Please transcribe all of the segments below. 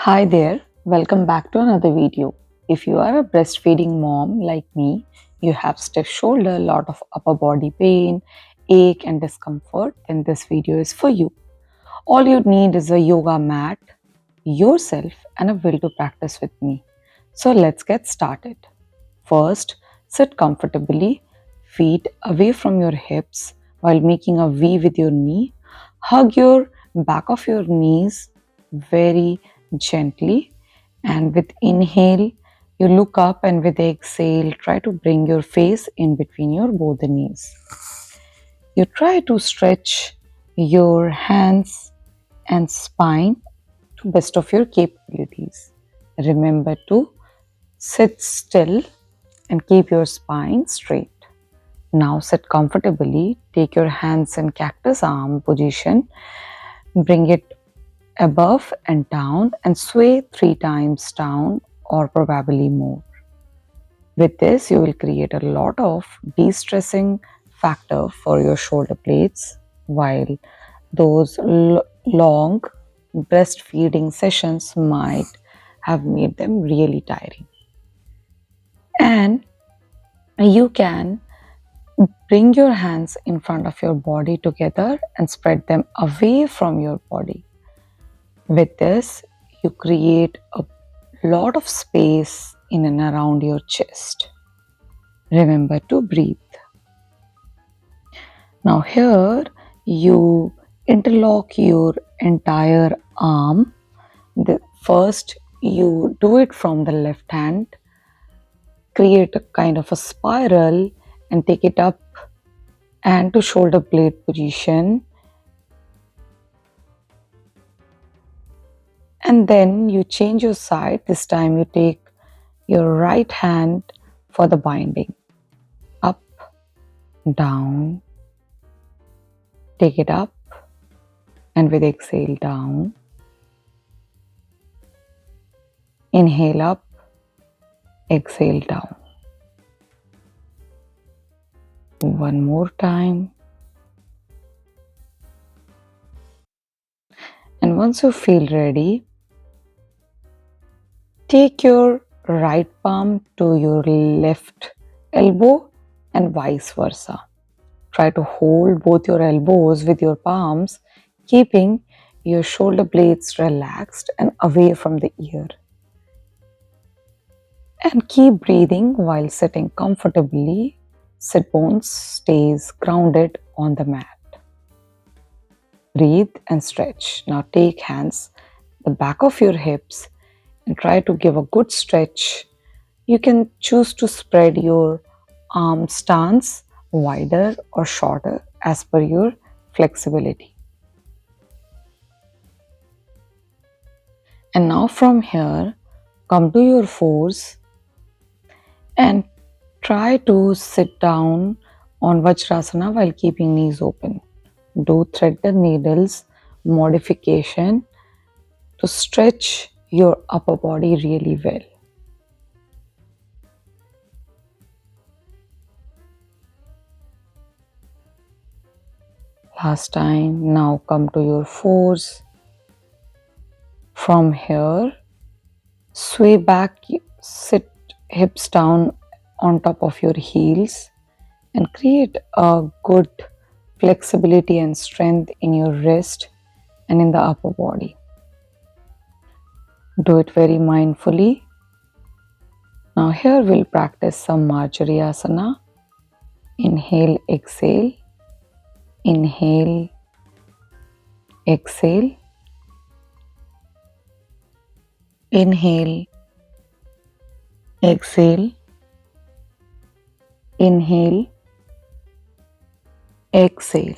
Hi there, welcome back to another video. If you are a breastfeeding mom like me, you have stiff shoulder, lot of upper body pain, ache and discomfort, then this video is for you. All you need is a yoga mat, yourself and a will to practice with me. So let's get started. First, sit comfortably, feet away from your hips while making a V with your knee. Hug your back of your knees very gently, and with inhale, you look up, and with exhale, try to bring your face in between your both the knees. You try to stretch your hands and spine to best of your capabilities. Remember to sit still and keep your spine straight. Now sit comfortably. Take your hands in cactus arm position. Bring it above and down and sway 3 times down or probably more. With this, you will create a lot of de-stressing factor for your shoulder blades while those long breastfeeding sessions might have made them really tiring. And you can bring your hands in front of your body together and spread them away from your body. With this, you create a lot of space in and around your chest. Remember to breathe. Now here you interlock your entire arm. First you do it from the left hand. Create a kind of a spiral and take it up and to shoulder blade position. And then you change your side. This time you take your right hand for the binding. Up, down, take it up, and with exhale down. Inhale up, exhale down. One more time. And once you feel ready, take your right palm to your left elbow and vice versa. Try to hold both your elbows with your palms, keeping your shoulder blades relaxed and away from the ear. And keep breathing while sitting comfortably. Sit bones stays grounded on the mat. Breathe and stretch. Now take hands the back of your hips and try to give a good stretch. You can choose to spread your arm stance wider or shorter as per your flexibility. And now from here, come to your fours and try to sit down on Vajrasana while keeping knees open. Do thread the needles modification to stretch your upper body really well. Last time. Now come to your fours. From here, sway back, sit hips down on top of your heels and create a good flexibility and strength in your wrist and in the upper body. Do it very mindfully. Now here we'll practice some Marjariasana. Inhale, exhale. Inhale, exhale. Inhale, exhale. Inhale, exhale.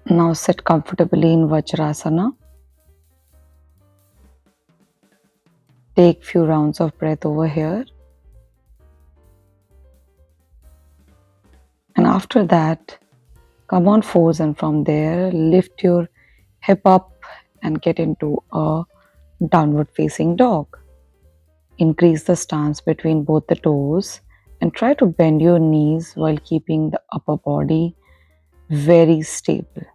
Now sit comfortably in Vajrasana. Take few rounds of breath over here. And after that, come on fours, and from there, lift your hip up and get into a downward facing dog. Increase the stance between both the toes and try to bend your knees while keeping the upper body very stable.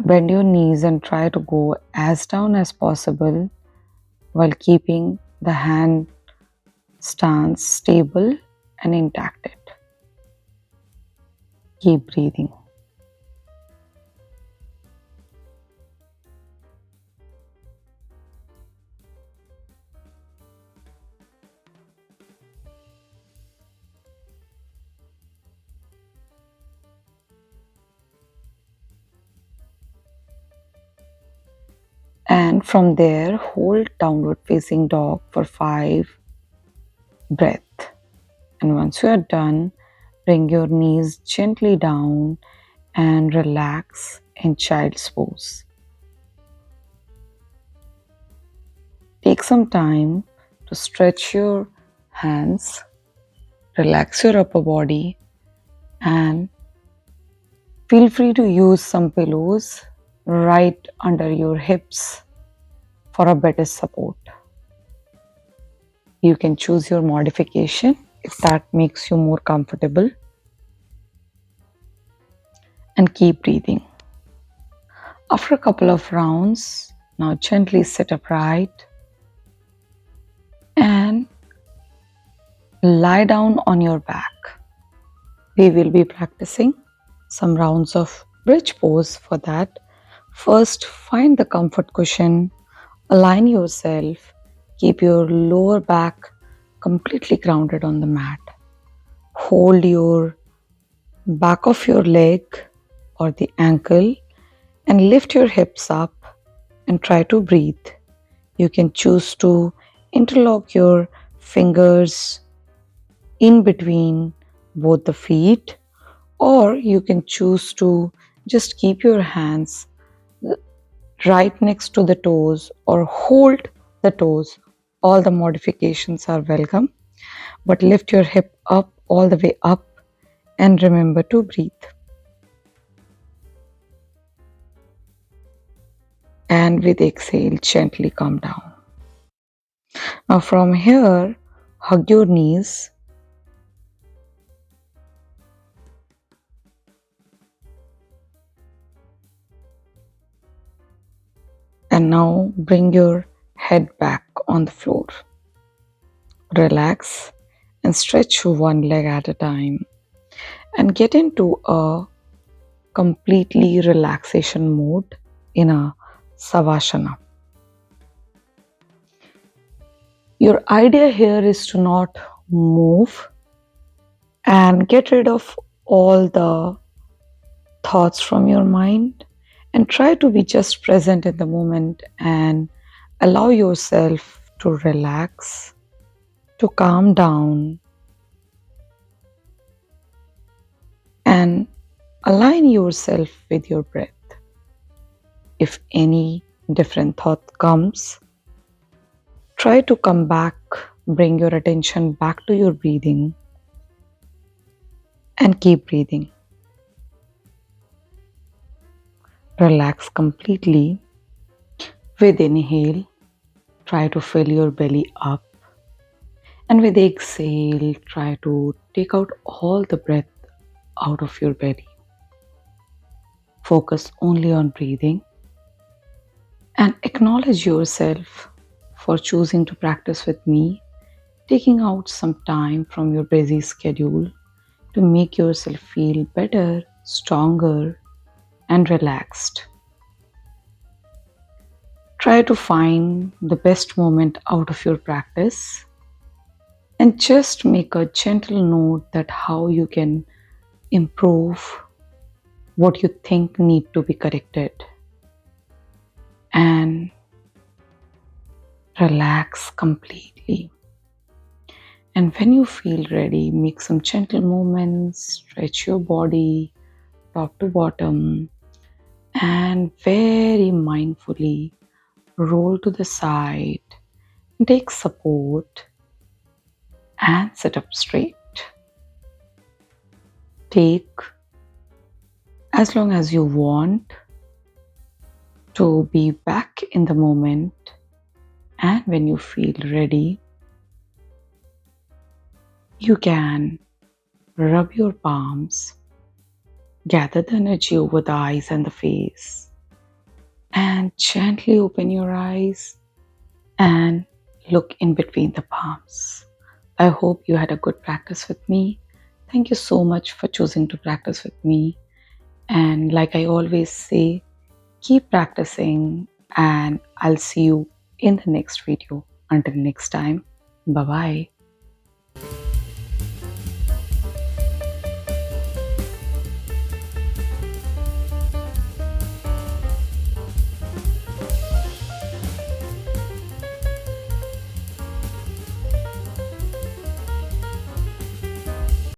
Bend your knees and try to go as down as possible while keeping the hand stance stable and intact. Keep breathing. And from there, hold downward facing dog for 5 breaths. And once you are done, bring your knees gently down and relax in child's pose. Take some time to stretch your hands, relax your upper body, and feel free to use some pillows right under your hips for a better support. You can choose your modification if that makes you more comfortable, and keep breathing. After a couple of rounds, now gently sit upright and lie down on your back. We will be practicing some rounds of bridge pose. For that, first find the comfort cushion, align yourself, keep your lower back completely grounded on the mat. Hold your back of your leg or the ankle and lift your hips up and try to breathe. You can choose to interlock your fingers in between both the feet, or you can choose to just keep your hands right next to the toes or hold the toes. All the modifications are welcome, but lift your hip up all the way up and remember to breathe. And with exhale, gently come down. Now from here, hug your knees. And now bring your head back on the floor. Relax and stretch one leg at a time and get into a completely relaxation mode in a Savasana. Your idea here is to not move and get rid of all the thoughts from your mind and try to be just present in the moment and allow yourself to relax, to calm down, and align yourself with your breath. If any different thought comes, try to come back, bring your attention back to your breathing and keep breathing. Relax completely. With inhale, try to fill your belly up, and with exhale, try to take out all the breath out of your belly. Focus only on breathing and acknowledge yourself for choosing to practice with me, taking out some time from your busy schedule to make yourself feel better, stronger, and relaxed. Try to find the best moment out of your practice and just make a gentle note that how you can improve what you think need to be corrected, and relax completely. And when you feel ready, make some gentle movements, stretch your body top to bottom, and very mindfully roll to the side and take support and sit up straight. Take as long as you want to be back in the moment, and when you feel ready, you can rub your palms, gather the energy over the eyes and the face, And gently open your eyes and look in between the palms. I hope you had a good practice with me. Thank you so much for choosing to practice with me. And like I always say, keep practicing, and I'll see you in the next video. Until next time, bye bye.